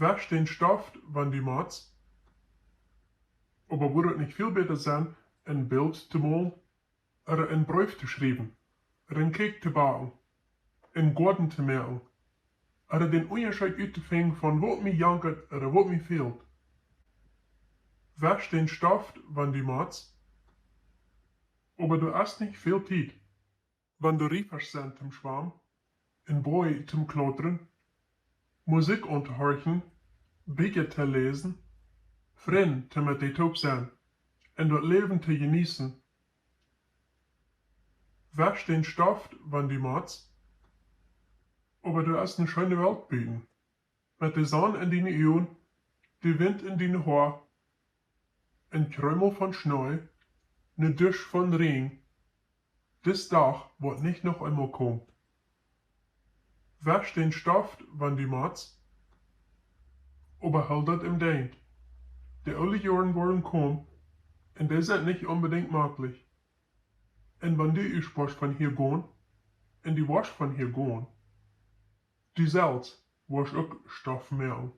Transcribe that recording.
Wäsch den Stift, wann die mats. Aber würde es nicht viel besser sein, ein Bild zu malen, oder einen Brief zu schreiben, oder einen Kek zu backen, einen Garten zu machen, oder den Unterschied auszufinden von was mir jankert oder was mir fehlt. Wäsch den Stift, wann die mats. Aber du hast nicht viel Zeit. Wenn du Riefers sind zum Schwarm, in Boy zum Klottern, Musik unterhorchen, Bücher zu lesen, Freunde zu mit dir zu sein und das Leben zu genießen. Wäsch den Stift, wann die mats. Aber du hast eine schöne Welt bieten. Mit der Sonne in deine Augen, der Wind in deine Haare, ein Krümel von Schnee, ne Dusch von Regen. Das Tag wird nicht noch einmal kommen. Wäsch den Stift, wann die mats. Aber halt das im Denk. Die alle Jahren wollen kommen, und das ist nicht unbedingt möglich. Und wenn die Ursprung von hier gehen, und die Wasch von hier gehen, die selbst wirst auch Stoff merken.